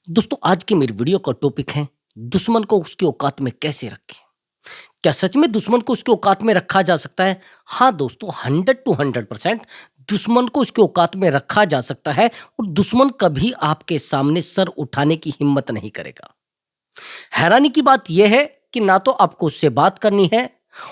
दोस्तों आज की मेरी वीडियो का टॉपिक है दुश्मन को उसकी औकात में कैसे रखें। क्या सच में दुश्मन को उसकी औकात में रखा जा सकता है? हाँ दोस्तों, 100% दुश्मन को उसकी औकात में रखा जा सकता है और दुश्मन कभी आपके सामने सर उठाने की हिम्मत नहीं करेगा। हैरानी की बात यह है कि ना तो आपको उससे बात करनी है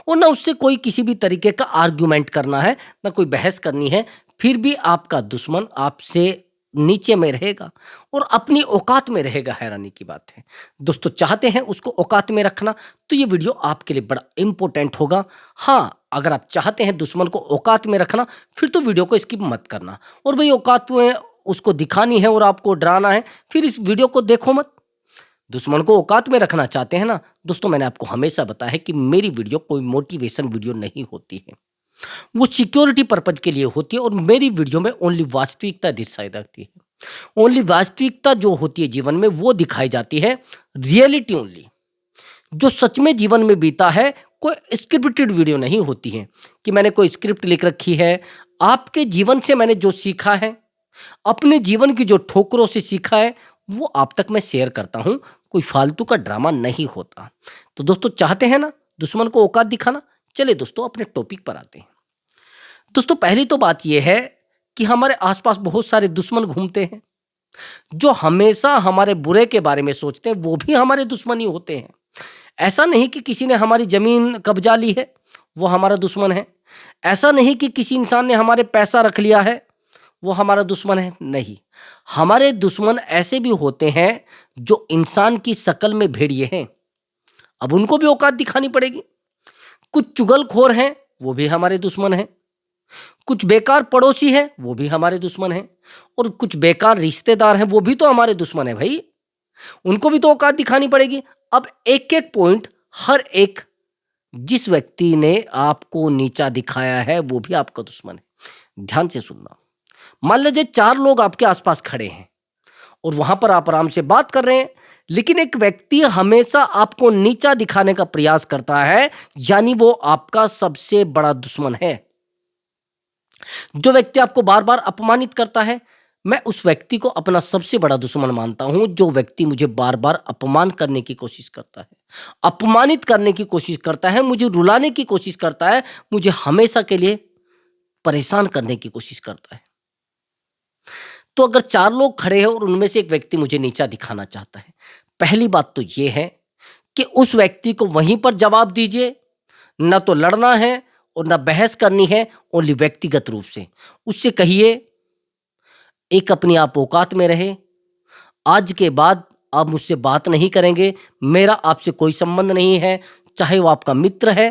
और ना उससे कोई किसी भी तरीके का आर्ग्यूमेंट करना है, ना कोई बहस करनी है, फिर भी आपका दुश्मन आपसे नीचे में रहेगा और अपनी औकात में रहेगा। हैरानी की बात है दोस्तों, चाहते हैं उसको औकात में रखना तो ये वीडियो आपके लिए बड़ा इंपॉर्टेंट होगा। हाँ, अगर आप चाहते हैं दुश्मन को औकात में रखना फिर तो वीडियो को स्किप मत करना, और भाई औकात में उसको दिखानी है और आपको डराना है फिर इस वीडियो को देखो मत। दुश्मन को औकात में रखना चाहते हैं ना दोस्तों, मैंने आपको हमेशा बताया है कि मेरी वीडियो कोई मोटिवेशन वीडियो नहीं होती है, वो सिक्योरिटी पर्पज के लिए होती है और मेरी वीडियो में ओनली वास्तविकता दिखाई जाती है। ओनली वास्तविकता जो होती है जीवन में वो दिखाई जाती है, रियलिटी ओनली जो सच में जीवन में बीता है। कोई स्क्रिप्टेड वीडियो नहीं होती है कि मैंने कोई स्क्रिप्ट लिख रखी है। आपके जीवन से मैंने जो सीखा है, अपने जीवन की जो ठोकरों से सीखा है, वो आप तक मैं शेयर करता हूँ। कोई फालतू का ड्रामा नहीं होता। तो दोस्तों चाहते हैं ना दुश्मन को औकात दिखाना, चलिए दोस्तों अपने टॉपिक पर आते हैं। दोस्तों पहली तो बात यह है कि हमारे आसपास बहुत सारे दुश्मन घूमते हैं जो हमेशा हमारे बुरे के बारे में सोचते हैं, वो भी हमारे दुश्मन ही होते हैं। ऐसा नहीं कि किसी ने हमारी जमीन कब्जा ली है वो हमारा दुश्मन है, ऐसा नहीं कि किसी इंसान ने हमारे पैसा रख लिया है वो हमारा दुश्मन है, नहीं। हमारे दुश्मन ऐसे भी होते हैं जो इंसान की शक्ल में भेड़िए हैं, अब उनको भी औकात दिखानी पड़ेगी। कुछ चुगलखोर हैं वो भी हमारे दुश्मन हैं, कुछ बेकार पड़ोसी हैं वो भी हमारे दुश्मन हैं, और कुछ बेकार रिश्तेदार हैं वो भी तो हमारे दुश्मन है भाई, उनको भी तो औकात दिखानी पड़ेगी। अब एक एक पॉइंट, हर एक जिस व्यक्ति ने आपको नीचा दिखाया है वो भी आपका दुश्मन है। ध्यान से सुनना। मान लीजिए 4 लोग आपके आसपास खड़े हैं और वहां पर आप आराम से बात कर रहे हैं, लेकिन एक व्यक्ति हमेशा आपको नीचा दिखाने का प्रयास करता है, यानी वो आपका सबसे बड़ा दुश्मन है। जो व्यक्ति आपको बार बार अपमानित करता है, मैं उस व्यक्ति को अपना सबसे बड़ा दुश्मन मानता हूं। जो व्यक्ति मुझे बार बार अपमान करने की कोशिश करता है, अपमानित करने की कोशिश करता है, मुझे रुलाने की कोशिश करता है, मुझे हमेशा के लिए परेशान करने की कोशिश करता है। तो अगर 4 लोग खड़े हैं और उनमें से एक व्यक्ति मुझे नीचा दिखाना चाहता है, पहली बात तो यह है कि उस व्यक्ति को वहीं पर जवाब दीजिए। ना तो लड़ना है और ना बहस करनी है, ओनली व्यक्तिगत रूप से उससे कहिए एक अपनी आप औकात में रहे, आज के बाद आप मुझसे बात नहीं करेंगे, मेरा आपसे कोई संबंध नहीं है। चाहे वो आपका मित्र है,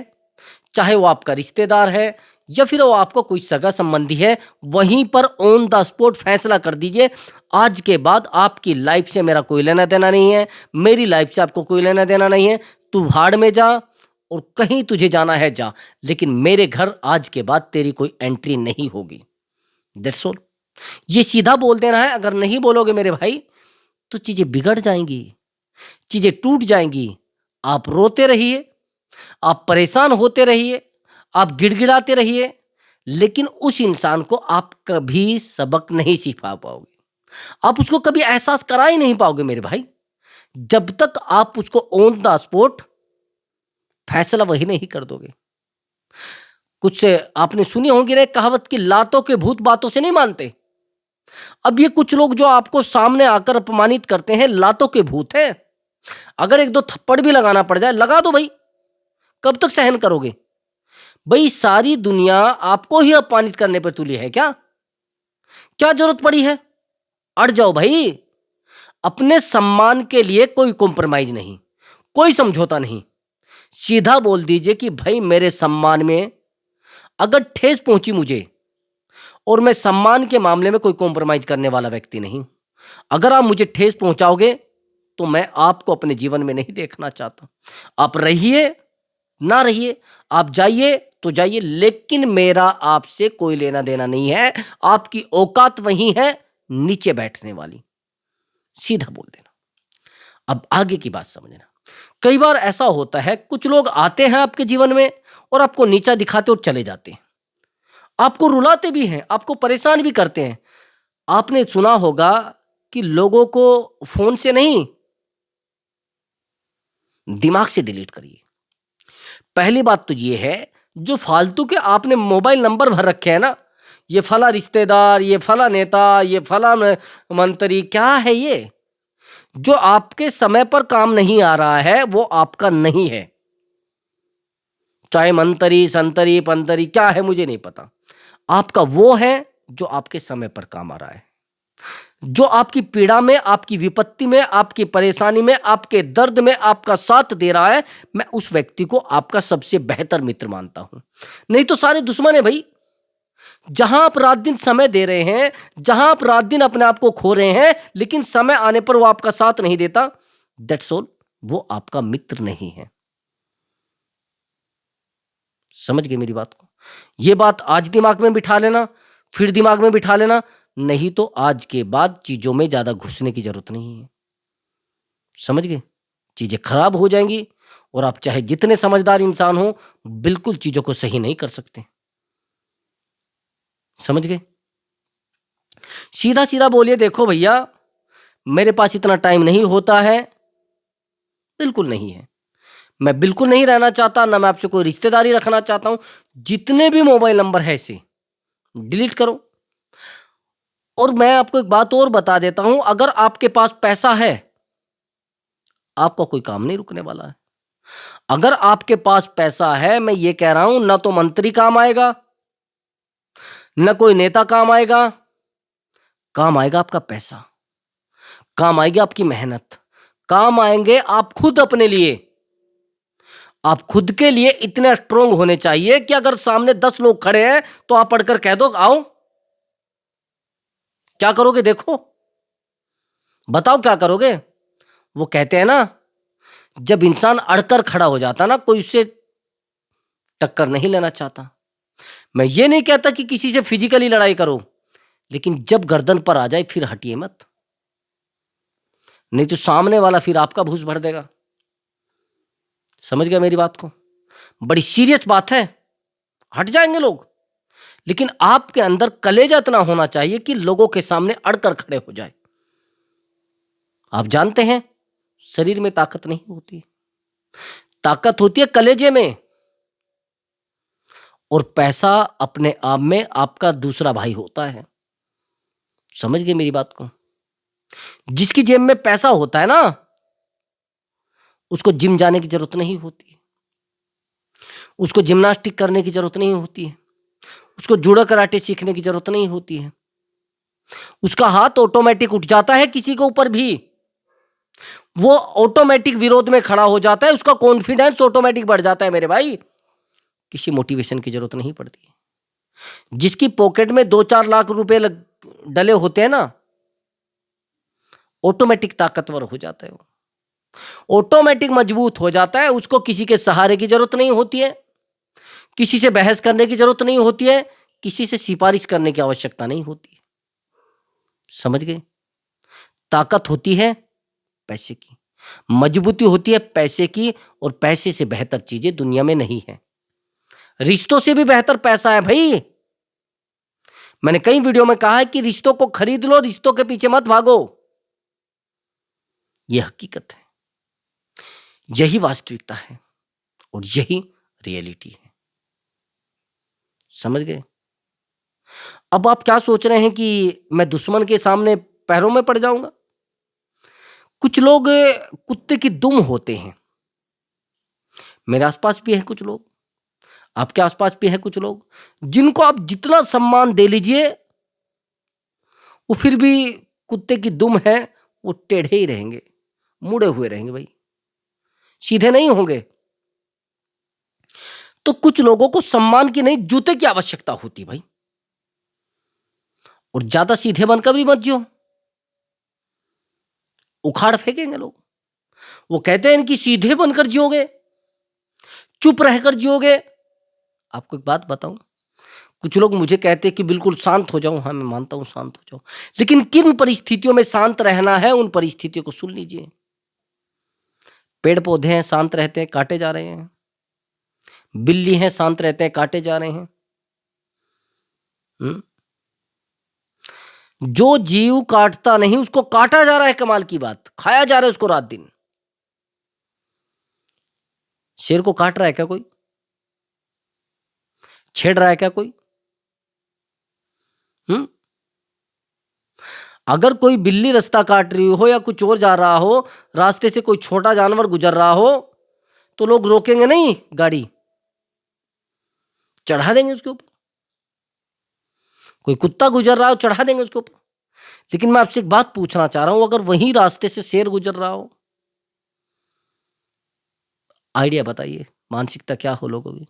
चाहे वो आपका रिश्तेदार है, या फिर वो आपका कोई सगा संबंधी है, वहीं पर ऑन द स्पॉट फैसला कर दीजिए, आज के बाद आपकी लाइफ से मेरा कोई लेना देना नहीं है, मेरी लाइफ से आपको कोई लेना देना नहीं है। तू भाड़ में जा और कहीं तुझे जाना है जा, लेकिन मेरे घर आज के बाद तेरी कोई एंट्री नहीं होगी। That's all. ये सीधा बोल देना है। अगर नहीं बोलोगे मेरे भाई तो चीजें बिगड़ जाएंगी, चीजें टूट जाएंगी। आप रोते रहिए, आप परेशान होते रहिए, आप गिड़गिड़ाते रहिए, लेकिन उस इंसान को आप कभी सबक नहीं सिखा पाओगे, आप उसको कभी एहसास करा ही नहीं पाओगे मेरे भाई, जब तक आप उसको ऑन द स्पॉट फैसला वही नहीं कर दोगे। कुछ आपने सुनी होंगी रे कहावत की, लातों के भूत बातों से नहीं मानते। अब ये कुछ लोग जो आपको सामने आकर अपमानित करते हैं, लातों के भूत हैं। अगर एक दो थप्पड़ भी लगाना पड़ जाए लगा दो भाई, कब तक सहन करोगे भाई? सारी दुनिया आपको ही अपमानित करने पर तुली है क्या? क्या जरूरत पड़ी है? अड़ जाओ भाई। अपने सम्मान के लिए कोई कॉम्प्रोमाइज नहीं, कोई समझौता नहीं। सीधा बोल दीजिए कि भाई मेरे सम्मान में अगर ठेस पहुंची मुझे, और मैं सम्मान के मामले में कोई कॉम्प्रोमाइज करने वाला व्यक्ति नहीं, अगर आप मुझे ठेस पहुंचाओगे तो मैं आपको अपने जीवन में नहीं देखना चाहता। आप रहिए ना रहिए, आप जाइए तो जाइए, लेकिन मेरा आपसे कोई लेना देना नहीं है। आपकी औकात वही है नीचे बैठने वाली, सीधा बोल देना। अब आगे की बात समझना। कई बार ऐसा होता है, कुछ लोग आते हैं आपके जीवन में और आपको नीचा दिखाते और चले जाते हैं, आपको रुलाते भी हैं, आपको परेशान भी करते हैं। आपने सुना होगा कि लोगों को फोन से नहीं, दिमाग से डिलीट करिए। पहली बात तो ये है, जो फालतू के आपने मोबाइल नंबर भर रखे हैं ना, ये फला रिश्तेदार, ये फला नेता, ये फला मंत्री, क्या है ये? जो आपके समय पर काम नहीं आ रहा है वो आपका नहीं है। चाहे मंतरी, संतरी, पंतरी क्या है मुझे नहीं पता, आपका वो है जो आपके समय पर काम आ रहा है, जो आपकी पीड़ा में, आपकी विपत्ति में, आपकी परेशानी में, आपके दर्द में आपका साथ दे रहा है। मैं उस व्यक्ति को आपका सबसे बेहतर मित्र मानता हूं। नहीं तो सारे दुश्मन है भाई। जहां आप रात दिन समय दे रहे हैं, जहां आप रात दिन अपने आप को खो रहे हैं, लेकिन समय आने पर वो आपका साथ नहीं देता, दैट्स ऑल, वो आपका मित्र नहीं है। समझ गए मेरी बात को? ये बात आज दिमाग में बिठा लेना, फिर दिमाग में बिठा लेना, नहीं तो आज के बाद चीजों में ज्यादा घुसने की जरूरत नहीं है। समझ गए? चीजें खराब हो जाएंगी और आप चाहे जितने समझदार इंसान हो, बिल्कुल चीजों को सही नहीं कर सकते। समझ गए? सीधा सीधा बोलिए, देखो भैया मेरे पास इतना टाइम नहीं होता है, बिल्कुल नहीं है। मैं बिल्कुल नहीं रहना चाहता, ना मैं आपसे कोई रिश्तेदारी रखना चाहता हूं। जितने भी मोबाइल नंबर है इसे डिलीट करो। और मैं आपको एक बात और बता देता हूं, अगर आपके पास पैसा है, आपका कोई काम नहीं रुकने वाला है। अगर आपके पास पैसा है, मैं ये कह रहा हूं, ना तो मंत्री काम आएगा, ना कोई नेता काम आएगा। काम आएगा आपका पैसा, काम आएगी आपकी मेहनत, काम आएंगे आप खुद अपने लिए। आप खुद के लिए इतने स्ट्रोंग होने चाहिए कि अगर सामने 10 लोग खड़े हैं तो आप पढ़कर कह दो, आओ। क्या करोगे? देखो, बताओ क्या करोगे? वो कहते हैं ना, जब इंसान अड़कर खड़ा हो जाता ना, कोई उससे टक्कर नहीं लेना चाहता। मैं ये नहीं कहता कि किसी से फिजिकली लड़ाई करो, लेकिन जब गर्दन पर आ जाए फिर हटिए मत, नहीं तो सामने वाला फिर आपका भूस भर देगा। समझ गया मेरी बात को? बड़ी सीरियस बात है। हट जाएंगे लोग, लेकिन आपके अंदर कलेजा इतना होना चाहिए कि लोगों के सामने अड़कर खड़े हो जाए। आप जानते हैं, शरीर में ताकत नहीं होती, ताकत होती है कलेजे में। और पैसा अपने आप में आपका दूसरा भाई होता है। समझ गए मेरी बात को? जिसकी जेब में पैसा होता है ना, उसको जिम जाने की जरूरत नहीं होती, उसको जिम्नास्टिक करने की जरूरत नहीं होती है, उसको जूडो कराटे सीखने की जरूरत नहीं होती है। उसका हाथ ऑटोमेटिक उठ जाता है किसी के ऊपर भी, वो ऑटोमेटिक विरोध में खड़ा हो जाता है, उसका कॉन्फिडेंस ऑटोमेटिक बढ़ जाता है मेरे भाई। किसी मोटिवेशन की जरूरत नहीं पड़ती। जिसकी पॉकेट में 2-4 लाख रुपए डले होते हैं ना, ऑटोमेटिक ताकतवर हो जाता है, वो ऑटोमेटिक मजबूत हो जाता है। उसको किसी के सहारे की जरूरत नहीं होती है, किसी से बहस करने की जरूरत नहीं होती है, किसी से सिफारिश करने की आवश्यकता नहीं होती। समझ गए? ताकत होती है पैसे की, मजबूती होती है पैसे की, और पैसे से बेहतर चीजें दुनिया में नहीं है। रिश्तों से भी बेहतर पैसा है भाई। मैंने कई वीडियो में कहा है कि रिश्तों को खरीद लो, रिश्तों के पीछे मत भागो। यह हकीकत है, यही वास्तविकता है, और यही रियलिटी है। समझ गए? अब आप क्या सोच रहे हैं कि मैं दुश्मन के सामने पैरों में पड़ जाऊंगा? कुछ लोग कुत्ते की दुम होते हैं। मेरे आसपास भी है कुछ लोग, आपके आसपास भी है कुछ लोग, जिनको आप जितना सम्मान दे लीजिए, वो फिर भी कुत्ते की दुम है, वो टेढ़े ही रहेंगे, मुड़े हुए रहेंगे भाई, सीधे नहीं होंगे। तो कुछ लोगों को सम्मान की नहीं, जूते की आवश्यकता होती भाई। और ज्यादा सीधे बनकर भी मत जियो, उखाड़ फेंकेंगे लोग। वो कहते हैं इनकी सीधे बनकर जियोगे, चुप रहकर जियोगे। आपको एक बात बताऊं, कुछ लोग मुझे कहते हैं कि बिल्कुल शांत हो जाऊं। हाँ, मैं मानता हूं शांत हो जाऊं, लेकिन किन परिस्थितियों में शांत रहना है, उन परिस्थितियों को सुन लीजिए। पेड़ पौधे हैं, शांत रहते हैं, काटे जा रहे हैं। बिल्ली हैं, शांत रहते हैं, काटे जा रहे हैं। जो जीव काटता नहीं उसको काटा जा रहा है, कमाल की बात, खाया जा रहा है उसको रात दिन। शेर को काट रहा है क्या कोई? छेड़ रहा है क्या कोई? हम्म? अगर कोई बिल्ली रास्ता काट रही हो या कुछ और जा रहा हो, रास्ते से कोई छोटा जानवर गुजर रहा हो, तो लोग रोकेंगे नहीं गाड़ी, चढ़ा देंगे उसके ऊपर। कोई कुत्ता गुजर रहा हो, चढ़ा देंगे उसके ऊपर। लेकिन मैं आपसे एक बात पूछना चाह रहा हूं, अगर वही रास्ते से शेर गुजर रहा हो, आइडिया बताइए, मानसिकता क्या हो लोगों की?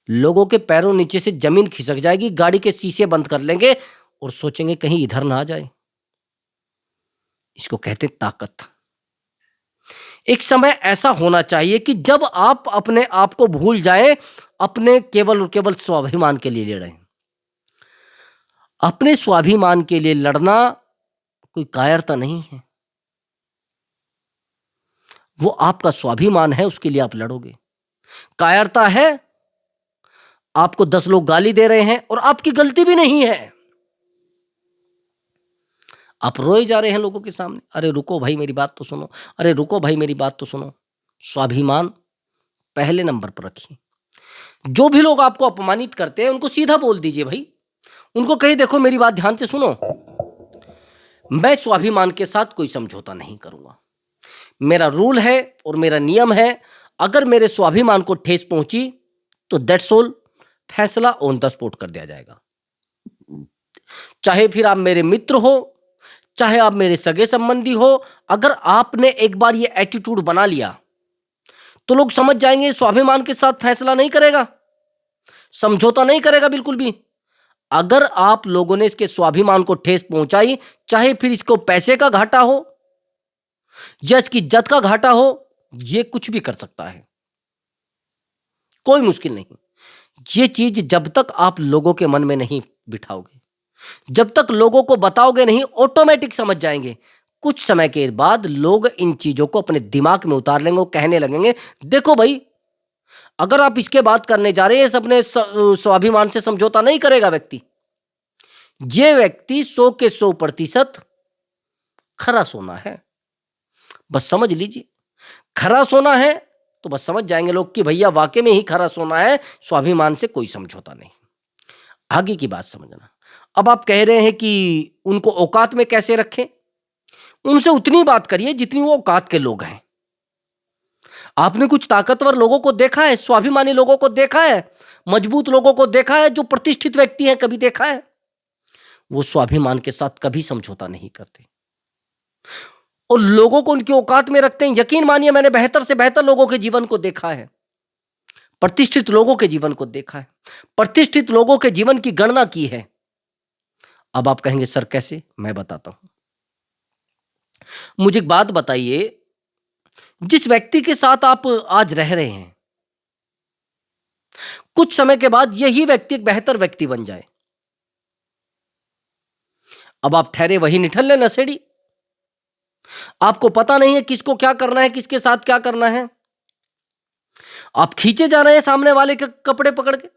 लोगों के पैरों नीचे से जमीन खिसक जाएगी, गाड़ी के शीशे बंद कर लेंगे और सोचेंगे कहीं इधर ना आ जाए। इसको कहते ताकत। एक समय ऐसा होना चाहिए कि जब आप अपने आप को भूल जाएं, अपने केवल और केवल स्वाभिमान के लिए लड़ें। अपने स्वाभिमान के लिए लड़ना कोई कायरता नहीं है, वो आपका स्वाभिमान है, उसके लिए आप लड़ोगे। कायरता है आपको 10 लोग गाली दे रहे हैं और आपकी गलती भी नहीं है, आप रोए जा रहे हैं लोगों के सामने, अरे रुको भाई मेरी बात तो सुनो, अरे रुको भाई मेरी बात तो सुनो। स्वाभिमान पहले नंबर पर रखिए। जो भी लोग आपको अपमानित करते हैं उनको सीधा बोल दीजिए भाई, उनको कहिए देखो मेरी बात ध्यान से सुनो, मैं स्वाभिमान के साथ कोई समझौता नहीं करूंगा। मेरा रूल है और मेरा नियम है, अगर मेरे स्वाभिमान को ठेस पहुंची तो दैट्स ऑल, फैसला ऑन द स्पॉट कर दिया जाएगा। चाहे फिर आप मेरे मित्र हो, चाहे आप मेरे सगे संबंधी हो, अगर आपने एक बार ये एटीट्यूड बना लिया तो लोग समझ जाएंगे स्वाभिमान के साथ फैसला नहीं करेगा, समझौता नहीं करेगा बिल्कुल भी। अगर आप लोगों ने इसके स्वाभिमान को ठेस पहुंचाई, चाहे फिर इसको पैसे का घाटा हो या इसकी इज्जत का घाटा हो, ये कुछ भी कर सकता है, कोई मुश्किल नहीं। ये चीज जब तक आप लोगों के मन में नहीं बिठाओगे, जब तक लोगों को बताओगे नहीं, ऑटोमेटिक समझ जाएंगे। कुछ समय के बाद लोग इन चीजों को अपने दिमाग में उतार लेंगे और कहने लगेंगे देखो भाई, अगर आप इसके बात करने जा रहे हैं, अपने स्वाभिमान से समझौता नहीं करेगा व्यक्ति, ये व्यक्ति 100 के 100% खरा सोना है, बस समझ लीजिए। खरा सोना है तो बस समझ जाएंगे लोग कि भैया वाकई में ही खरा सोना है, स्वाभिमान से कोई समझौता नहीं। आगे की बात समझना। अब आप कह रहे हैं कि उनको औकात में कैसे रखें? उनसे उतनी बात करिए जितनी वो औकात के लोग हैं। आपने कुछ ताकतवर लोगों को देखा है, स्वाभिमानी लोगों को देखा है, मजबूत लोगों को देखा है, जो प्रतिष्ठित व्यक्ति हैं, कभी देखा है? वो स्वाभिमान के साथ कभी समझौता नहीं करते और लोगों को उनकी औकात में रखते हैं। यकीन मानिए, मैंने बेहतर से बेहतर लोगों के जीवन को देखा है, प्रतिष्ठित लोगों के जीवन को देखा है, प्रतिष्ठित लोगों के जीवन की गणना की है। अब आप कहेंगे सर कैसे? मैं बताता हूं। मुझे एक बात बताइए, जिस व्यक्ति के साथ आप आज रह रहे हैं, कुछ समय के बाद यही व्यक्ति एक बेहतर व्यक्ति बन जाए, अब आप ठहरे वही निठल्ले नशेड़ी, आपको पता नहीं है किसको क्या करना है, किसके साथ क्या करना है। आप खींचे जा रहे हैं सामने वाले के कपड़े पकड़ के,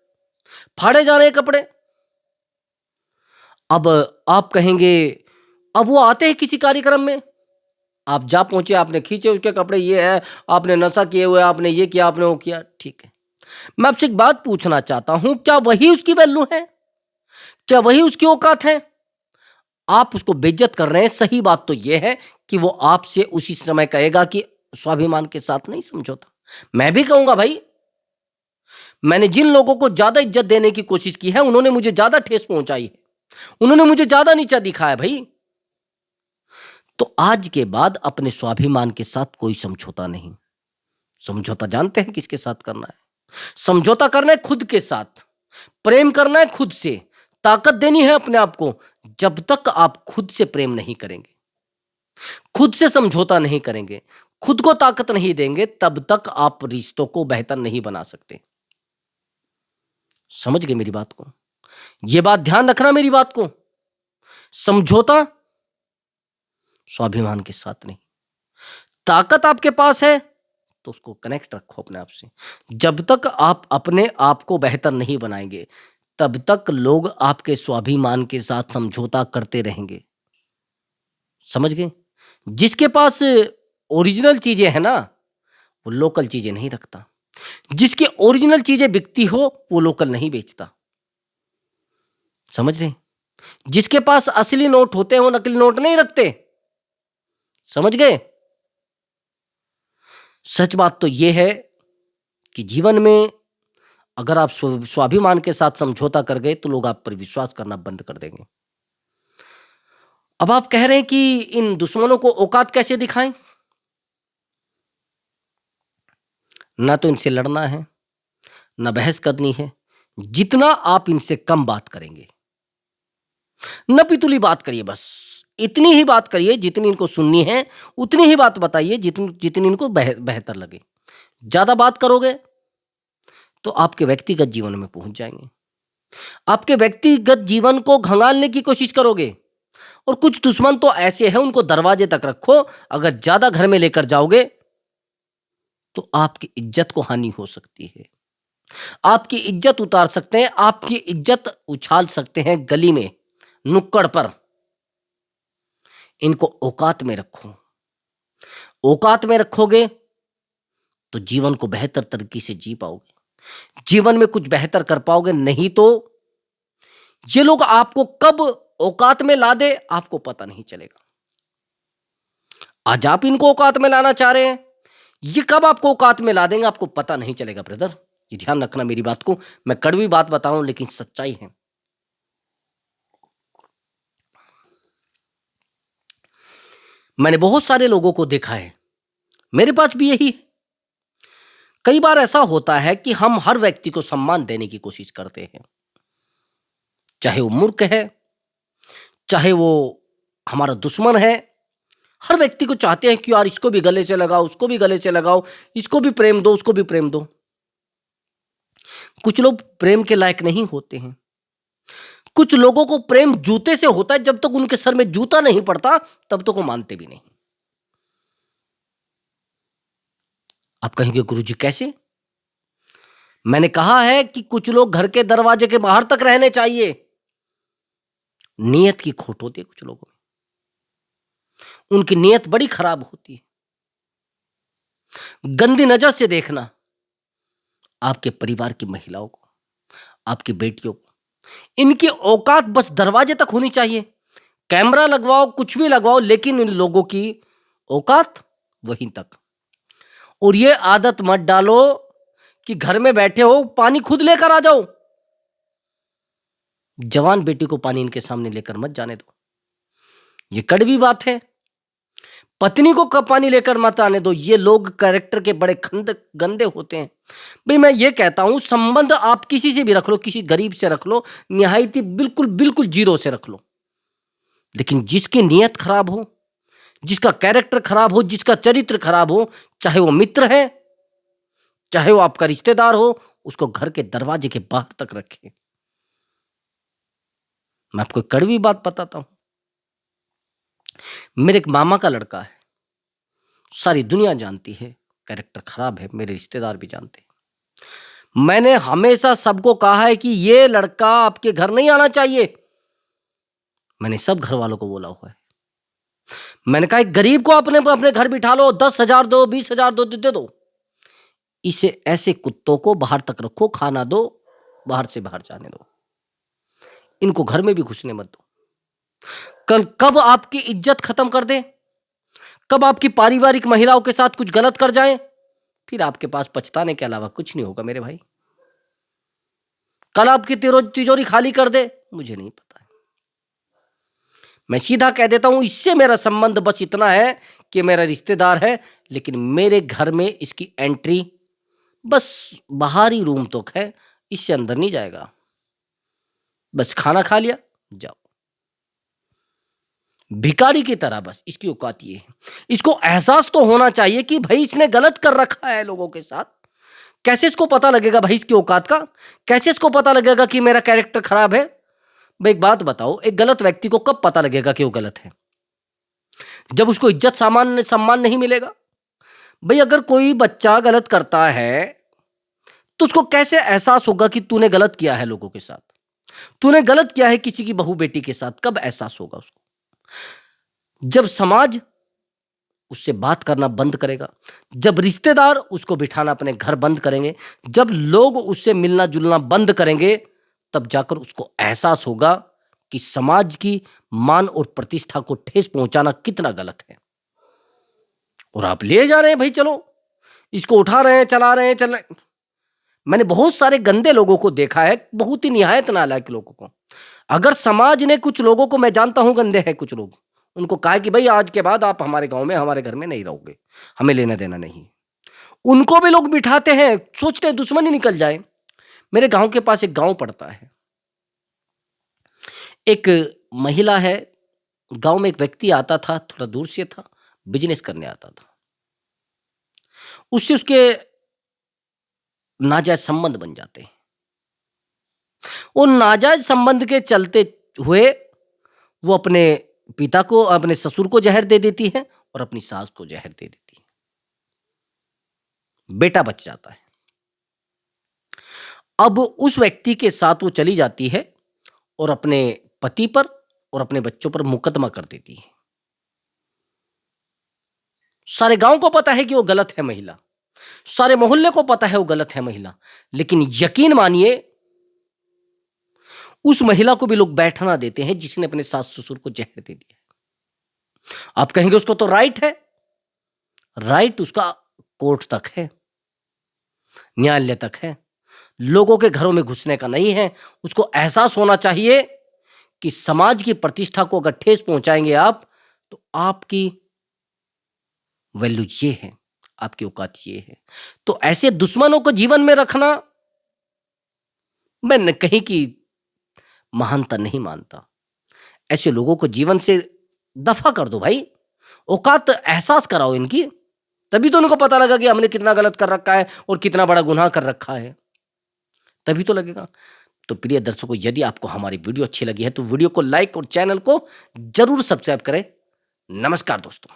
फाड़े जा रहे हैं कपड़े। अब आप कहेंगे, अब वो आते हैं किसी कार्यक्रम में, आप जा पहुंचे, आपने खींचे उसके कपड़े, ये है, आपने नशा किए हुए, आपने ये किया, आपने वो किया, ठीक है। मैं आपसे एक बात पूछना चाहता हूं, क्या वही उसकी वैल्यू है? क्या वही उसकी औकात है? आप उसको बेइज्जत कर रहे हैं। सही बात तो यह है कि वो आपसे उसी समय कहेगा कि स्वाभिमान के साथ नहीं समझौता। मैं भी कहूंगा भाई, मैंने जिन लोगों को ज्यादा इज्जत देने की कोशिश की है, उन्होंने मुझे ज्यादा ठेस पहुंचाई है, उन्होंने मुझे ज्यादा नीचा दिखाया भाई। तो आज के बाद अपने स्वाभिमान के साथ कोई समझौता नहीं। समझौता जानते हैं किसके साथ करना है? समझौता करना है खुद के साथ, प्रेम करना है खुद से, ताकत देनी है अपने आप को। जब तक आप खुद से प्रेम नहीं करेंगे, खुद से समझौता नहीं करेंगे, खुद को ताकत नहीं देंगे, तब तक आप रिश्तों को बेहतर नहीं बना सकते। समझ गए मेरी बात को? यह बात ध्यान रखना मेरी बात को। समझौता स्वाभिमान के साथ नहीं। ताकत आपके पास है तो उसको कनेक्ट रखो अपने आप से। जब तक आप अपने आप को बेहतर नहीं बनाएंगे, तब तक लोग आपके स्वाभिमान के साथ समझौता करते रहेंगे। समझ गए? जिसके पास ओरिजिनल चीजें हैं ना, वो लोकल चीजें नहीं रखता। जिसकी ओरिजिनल चीजें बिकती हो, वो लोकल नहीं बेचता। समझ रहे? जिसके पास असली नोट होते हैं, वो नकली नोट नहीं रखते। समझ गए? सच बात तो यह है कि जीवन में अगर आप स्वाभिमान के साथ समझौता कर गए, तो लोग आप पर विश्वास करना बंद कर देंगे। अब आप कह रहे हैं कि इन दुश्मनों को औकात कैसे दिखाएं? ना तो इनसे लड़ना है, ना बहस करनी है। जितना आप इनसे कम बात करेंगे, न पितुली बात करिए, बस इतनी ही बात करिए जितनी इनको सुननी है, उतनी ही बात बताइए जितनी जितनी इनको बेहतर लगे। ज्यादा बात करोगे तो आपके व्यक्तिगत जीवन में पहुंच जाएंगे, आपके व्यक्तिगत जीवन को खंगालने की कोशिश करोगे। और कुछ दुश्मन तो ऐसे हैं, उनको दरवाजे तक रखो। अगर ज्यादा घर में लेकर जाओगे तो आपकी इज्जत को हानि हो सकती है, आपकी इज्जत उतार सकते हैं, आपकी इज्जत उछाल सकते हैं गली में, नुक्कड़ पर। इनको औकात में रखो। औकात में रखोगे तो जीवन को बेहतर तरीके से जी पाओगे, जीवन में कुछ बेहतर कर पाओगे। नहीं तो ये लोग आपको कब औकात में ला दे, आपको पता नहीं चलेगा। आज आप इनको औकात में लाना चाह रहे हैं, ये कब आपको औकात में ला देंगे, आपको पता नहीं चलेगा। ब्रदर, ये ध्यान रखना मेरी बात को। मैं कड़वी बात बताऊं, लेकिन सच्चाई है। मैंने बहुत सारे लोगों को देखा है, मेरे पास भी यही है। कई बार ऐसा होता है कि हम हर व्यक्ति को सम्मान देने की कोशिश करते हैं, चाहे वो मूर्ख है, चाहे वो हमारा दुश्मन है। हर व्यक्ति को चाहते हैं कि यार इसको भी गले से लगाओ, उसको भी गले से लगाओ, इसको भी प्रेम दो, उसको भी प्रेम दो। कुछ लोग प्रेम के लायक नहीं होते हैं। कुछ लोगों को प्रेम जूते से होता है, जब तक उनके सर में जूता नहीं पड़ता तब तक वो मानते भी नहीं। आप कहेंगे गुरुजी कैसे? मैंने कहा है कि कुछ लोग घर के दरवाजे के बाहर तक रहने चाहिए। नीयत की खोट होती है कुछ लोगों में, उनकी नीयत बड़ी खराब होती है। गंदी नजर से देखना आपके परिवार की महिलाओं को, आपकी बेटियों को। इनकी औकात बस दरवाजे तक होनी चाहिए। कैमरा लगवाओ, कुछ भी लगवाओ, लेकिन इन लोगों की औकात वहीं तक। और ये आदत मत डालो कि घर में बैठे हो, पानी खुद लेकर आ जाओ। जवान बेटी को पानी इनके सामने लेकर मत जाने दो, ये कड़वी बात है। पत्नी को कब पानी लेकर मत आने दो। ये लोग कैरेक्टर के बड़े गंदे होते हैं। भाई मैं ये कहता हूं, संबंध आप किसी से भी रख लो, किसी गरीब से रख लो, निहायती बिल्कुल बिल्कुल जीरो से रख लो, लेकिन जिसकी नीयत खराब हो, जिसका कैरेक्टर खराब हो, जिसका चरित्र खराब हो, चाहे वो मित्र है, चाहे वो आपका रिश्तेदार हो, उसको घर के दरवाजे के बाहर तक रखें। मैं आपको एक कड़वी बात बताता हूं। मेरे एक मामा का लड़का है, सारी दुनिया जानती है, कैरेक्टर खराब है, मेरे रिश्तेदार भी जानते हैं। मैंने हमेशा सबको कहा है कि ये लड़का आपके घर नहीं आना चाहिए। मैंने सब घर वालों को बोला हुआ है। मैंने कहा एक गरीब को अपने अपने घर बिठा लो, 10,000 दो, 20,000 दे दो। इसे ऐसे कुत्तों को बाहर तक रखो, खाना दो, बाहर से बाहर जाने दो, इनको घर में भी घुसने मत दो। कल कब आपकी इज्जत खत्म कर दे, कब आपकी पारिवारिक महिलाओं के साथ कुछ गलत कर जाए, फिर आपके पास पछताने के अलावा कुछ नहीं होगा मेरे भाई। कल आपकी तिजोरी खाली कर दे, मुझे नहीं पता है। मैं सीधा कह देता हूं, इससे मेरा संबंध बस इतना है कि मेरा रिश्तेदार है, लेकिन मेरे घर में इसकी एंट्री बस बाहरी रूम तक है, इससे अंदर नहीं जाएगा। बस खाना खा लिया, जाओ। भिखारी की तरह बस इसकी औकात ये है। इसको एहसास तो होना चाहिए कि भाई इसने गलत कर रखा है लोगों के साथ। कैसे इसको पता लगेगा भाई इसकी औकात का? कैसे इसको पता लगेगा कि मेरा कैरेक्टर खराब है? भाई एक बात बताओ, एक गलत व्यक्ति को कब पता लगेगा कि वो गलत है? जब उसको इज्जत सम्मान नहीं मिलेगा। भाई अगर कोई बच्चा गलत करता है तो उसको कैसे एहसास होगा कि तूने गलत किया है लोगों के साथ? तूने गलत किया है किसी की बहू बेटी के साथ, कब एहसास होगा उसको? जब समाज उससे बात करना बंद करेगा, जब रिश्तेदार उसको बिठाना अपने घर बंद करेंगे, जब लोग उससे मिलना जुलना बंद करेंगे, तब जाकर उसको एहसास होगा कि समाज की मान और प्रतिष्ठा को ठेस पहुंचाना कितना गलत है। और आप ले जा रहे हैं भाई, चलो इसको उठा रहे हैं, चला रहे हैं, चल रहे हैं। मैंने बहुत सारे गंदे लोगों को देखा है, बहुत ही निहायत नालायक लोगों को। अगर समाज ने कुछ लोगों को, मैं जानता हूं गंदे हैं कुछ लोग, उनको कहा कि भाई आज के बाद आप हमारे गांव में, हमारे घर में नहीं रहोगे, हमें लेना देना नहीं, उनको भी लोग बिठाते हैं, सोचते हैं दुश्मनी निकल जाए। मेरे गांव के पास एक गांव पड़ता है, एक महिला है, गांव में एक व्यक्ति आता था, थोड़ा दूर से था, बिजनेस करने आता था, उससे उसके नाजायज संबंध बन जाते हैं। उन नाजायज संबंध के चलते हुए वो अपने पिता को, अपने ससुर को जहर दे देती है और अपनी सास को जहर दे देती है। बेटा बच जाता है। अब उस व्यक्ति के साथ वो चली जाती है और अपने पति पर और अपने बच्चों पर मुकदमा कर देती है। सारे गांव को पता है कि वो गलत है महिला, सारे मोहल्ले को पता है वो गलत है महिला, लेकिन यकीन मानिए उस महिला को भी लोग बैठना देते हैं जिसने अपने सास ससुर को जहर दे दिया। आप कहेंगे उसको तो राइट है, राइट उसका कोर्ट तक है, न्यायालय तक है, लोगों के घरों में घुसने का नहीं है। उसको एहसास होना चाहिए कि समाज की प्रतिष्ठा को अगर ठेस पहुंचाएंगे आप, तो आपकी वैल्यू ये है, आपकी औकात ये है। तो ऐसे दुश्मनों को जीवन में रखना मैं कहीं की महानता नहीं मानता। ऐसे लोगों को जीवन से दफा कर दो भाई, औकात एहसास कराओ इनकी, तभी तो उनको पता लगा कि हमने कितना गलत कर रखा है और कितना बड़ा गुनाह कर रखा है, तभी तो लगेगा। तो प्रिय दर्शकों, यदि आपको हमारी वीडियो अच्छी लगी है तो वीडियो को लाइक और चैनल को जरूर सब्सक्राइब करें। नमस्कार दोस्तों।